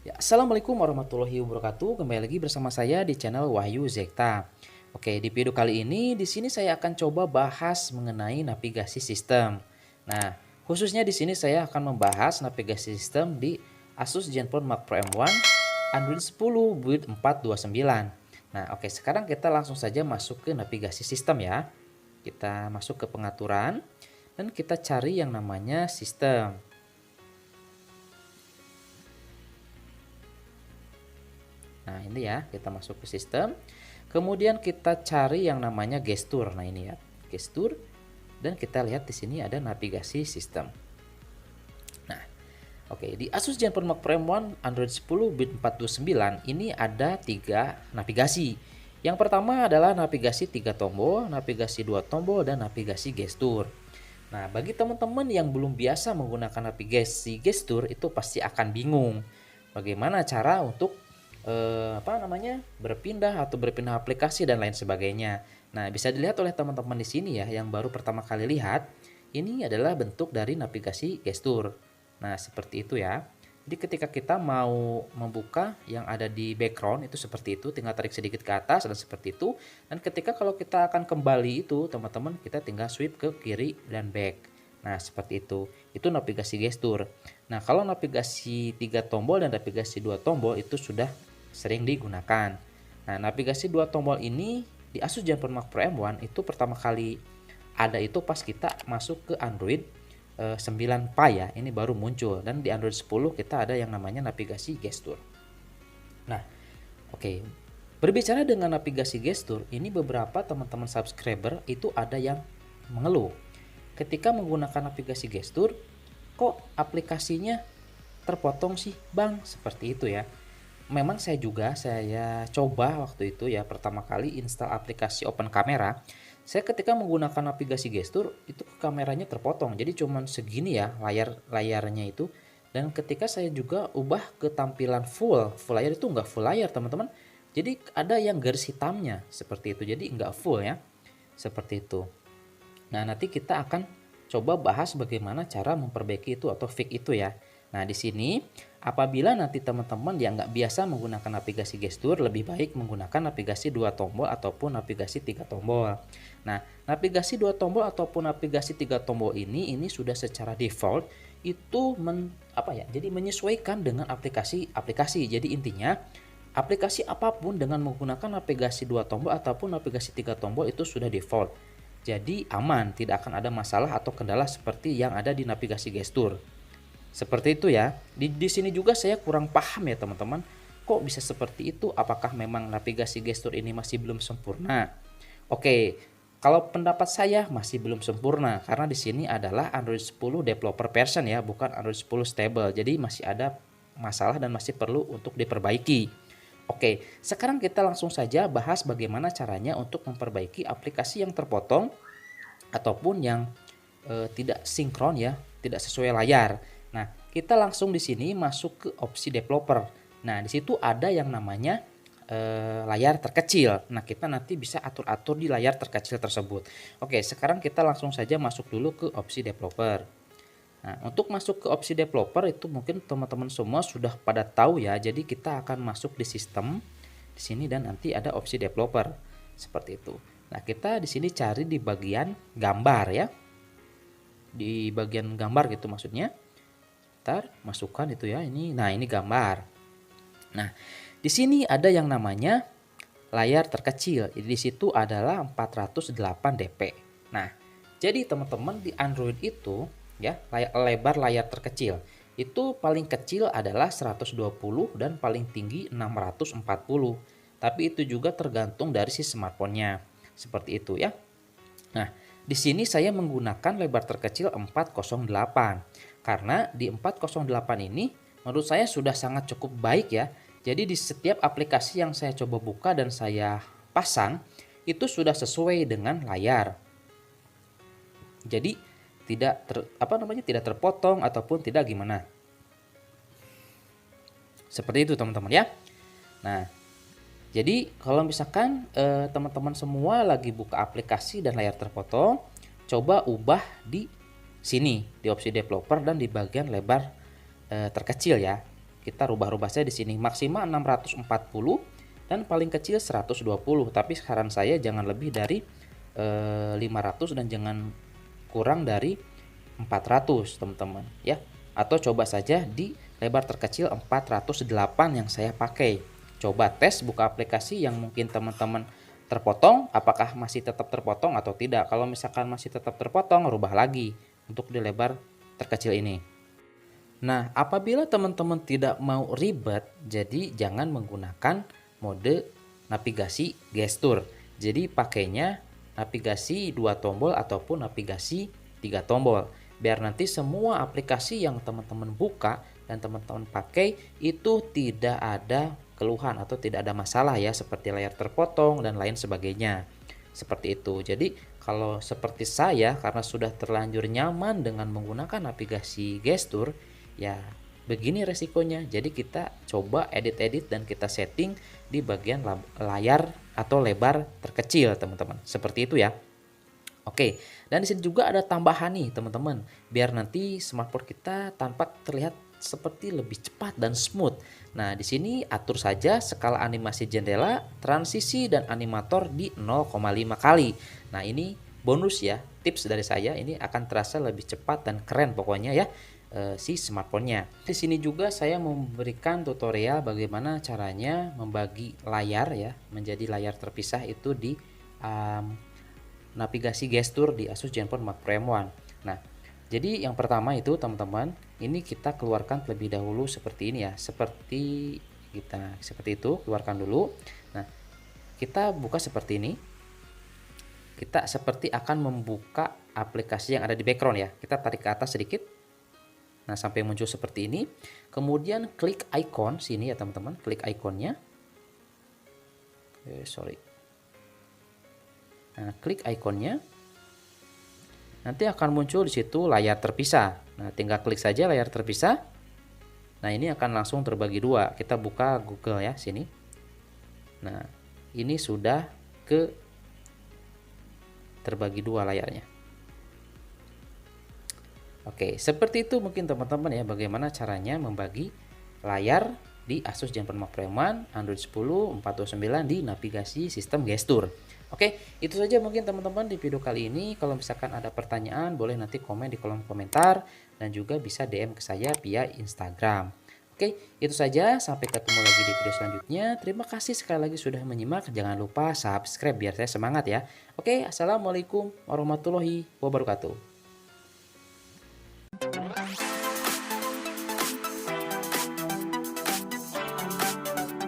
Ya, Assalamualaikum warahmatullahi wabarakatuh. Kembali lagi bersama saya di channel Wahyu Zekta. Oke, di video kali ini di sini saya akan coba bahas mengenai navigasi sistem. Nah, khususnya di sini saya akan membahas navigasi sistem di Asus Zenfone Mark Pro M1 Android 10 build 429. Nah, oke, sekarang kita langsung saja masuk ke navigasi sistem ya. Kita masuk ke pengaturan dan kita cari yang namanya sistem. Nah, ini ya, kita masuk ke sistem. Kemudian kita cari yang namanya gestur. Nah, ini ya, gestur. Dan kita lihat di sini ada navigasi sistem. Nah, oke, di Asus Zenfone Mark Pro M1 Android 10 bit 429 ini ada 3 navigasi. Yang pertama adalah navigasi 3 tombol, navigasi 2 tombol, dan navigasi gestur. Nah, bagi teman-teman yang belum biasa menggunakan navigasi gestur itu pasti akan bingung. Bagaimana cara untuk berpindah aplikasi dan lain sebagainya. Nah, bisa dilihat oleh teman-teman di sini ya yang baru pertama kali lihat, ini adalah bentuk dari navigasi gestur. Nah, seperti itu ya. Jadi ketika kita mau membuka yang ada di background itu seperti itu, tinggal tarik sedikit ke atas dan seperti itu. Dan ketika kalau kita akan kembali itu, teman-teman, kita tinggal swipe ke kiri dan back. Nah, seperti itu. Itu navigasi gestur. Nah, kalau navigasi 3 tombol dan navigasi 2 tombol itu sudah sering digunakan. Nah, navigasi 2 tombol ini di Asus Zenfone Mark Pro M1 itu pertama kali ada itu pas kita masuk ke Android 9 Pie ya. Ini baru muncul, dan di Android 10 kita ada yang namanya navigasi gestur. Nah, oke. Berbicara dengan navigasi gestur, ini beberapa teman-teman subscriber itu ada yang mengeluh. Ketika menggunakan navigasi gestur, kok aplikasinya terpotong sih, Bang? Seperti itu ya. Memang saya coba waktu itu ya, pertama kali install aplikasi Open Camera. Saya ketika menggunakan navigasi gestur itu kameranya terpotong. Jadi cuman segini ya layarnya itu. Dan ketika saya juga ubah ke tampilan full layar itu nggak full layar, teman-teman. Jadi ada yang garis hitamnya seperti itu. Jadi nggak full ya. Seperti itu. Nah, nanti kita akan coba bahas bagaimana cara memperbaiki itu atau fix itu ya. Nah, di sini apabila nanti teman-teman yang nggak biasa menggunakan navigasi gestur, lebih baik menggunakan navigasi 2 tombol ataupun navigasi 3 tombol. Nah, navigasi 2 tombol ataupun navigasi 3 tombol ini sudah secara default itu jadi menyesuaikan dengan aplikasi-aplikasi. Jadi intinya aplikasi apapun dengan menggunakan navigasi 2 tombol ataupun navigasi 3 tombol itu sudah default. Jadi aman, tidak akan ada masalah atau kendala seperti yang ada di navigasi gestur. Seperti itu ya. Di sini juga saya kurang paham ya teman-teman. Kok bisa seperti itu? Apakah memang navigasi gestur ini masih belum sempurna? Oke, kalau pendapat saya masih belum sempurna karena di sini adalah Android 10 developer version ya, bukan Android 10 stable. Jadi masih ada masalah dan masih perlu untuk diperbaiki. Oke, sekarang kita langsung saja bahas bagaimana caranya untuk memperbaiki aplikasi yang terpotong ataupun yang tidak sinkron ya, tidak sesuai layar. Nah, kita langsung di sini masuk ke opsi developer. Nah, di situ ada yang namanya layar terkecil. Nah, kita nanti bisa atur-atur di layar terkecil tersebut. Oke, sekarang kita langsung saja masuk dulu ke opsi developer. Nah, untuk masuk ke opsi developer itu mungkin teman-teman semua sudah pada tahu ya. Jadi kita akan masuk di sistem di sini dan nanti ada opsi developer seperti itu. Nah, kita di sini cari di bagian gambar ya. Di bagian gambar gitu maksudnya. Ntar masukkan itu ya, ini gambar. Nah, di sini ada yang namanya layar terkecil. Jadi di situ adalah 408 dp. Nah, jadi teman-teman di Android itu ya, lebar layar terkecil itu paling kecil adalah 120 dan paling tinggi 640. Tapi itu juga tergantung dari si smartphone-nya. Seperti itu ya. Nah, di sini saya menggunakan lebar terkecil 408. Karena di 408 ini menurut saya sudah sangat cukup baik ya. Jadi di setiap aplikasi yang saya coba buka dan saya pasang itu sudah sesuai dengan layar. Jadi tidak tidak terpotong ataupun tidak gimana. Seperti itu teman-teman ya. Nah, jadi kalau misalkan teman-teman semua lagi buka aplikasi dan layar terpotong, coba ubah di sini di opsi developer dan di bagian lebar terkecil ya. Kita rubah-rubah saja di sini maksimal 640 dan paling kecil 120. Tapi saran saya jangan lebih dari 500 dan jangan kurang dari 400 teman-teman ya. Atau coba saja di lebar terkecil 408 yang saya pakai. Coba tes buka aplikasi yang mungkin teman-teman terpotong, apakah masih tetap terpotong atau tidak. Kalau misalkan masih tetap terpotong, rubah lagi untuk di lebar terkecil ini. Nah, apabila teman-teman tidak mau ribet, jadi jangan menggunakan mode navigasi gestur. Jadi pakainya navigasi 2 tombol ataupun navigasi 3 tombol. Biar nanti semua aplikasi yang teman-teman buka dan teman-teman pakai itu tidak ada keluhan atau tidak ada masalah ya, seperti layar terpotong dan lain sebagainya. Seperti itu. Jadi kalau seperti saya, karena sudah terlanjur nyaman dengan menggunakan navigasi gestur, ya begini resikonya. Jadi kita coba edit-edit dan kita setting di bagian layar atau lebar terkecil teman-teman. Seperti itu ya. Oke, dan di sini juga ada tambahan nih teman-teman, biar nanti smartphone kita tampak terlihat seperti lebih cepat dan smooth. Nah, di sini atur saja skala animasi jendela, transisi dan animator di 0,5 kali. Nah, ini bonus ya, tips dari saya, ini akan terasa lebih cepat dan keren pokoknya ya si smartphone-nya. Di sini juga saya memberikan tutorial bagaimana caranya membagi layar ya menjadi layar terpisah itu di navigasi gestur di Asus Zenfone Mark Pro M1. Nah, jadi yang pertama itu teman-teman, ini kita keluarkan terlebih dahulu seperti ini ya, seperti itu, keluarkan dulu. Nah, kita buka seperti ini. Kita seperti akan membuka aplikasi yang ada di background ya. Kita tarik ke atas sedikit. Nah, sampai muncul seperti ini. Kemudian klik icon sini ya teman-teman, klik ikonnya. Nah, klik ikonnya. Nanti akan muncul di situ layar terpisah. Nah, tinggal klik saja layar terpisah. Nah, ini akan langsung terbagi dua. Kita buka Google ya sini. Nah, ini sudah terbagi dua layarnya. Oke, seperti itu mungkin teman-teman ya bagaimana caranya membagi layar di Asus Zenfone Mark Pro M1 Android 10 429 di navigasi sistem gestur. Oke, itu saja mungkin teman-teman di video kali ini. Kalau misalkan ada pertanyaan, boleh nanti komen di kolom komentar dan juga bisa DM ke saya via Instagram. Oke, itu saja. Sampai ketemu lagi di video selanjutnya. Terima kasih sekali lagi sudah menyimak. Jangan lupa subscribe biar saya semangat ya. Oke, assalamualaikum warahmatullahi wabarakatuh.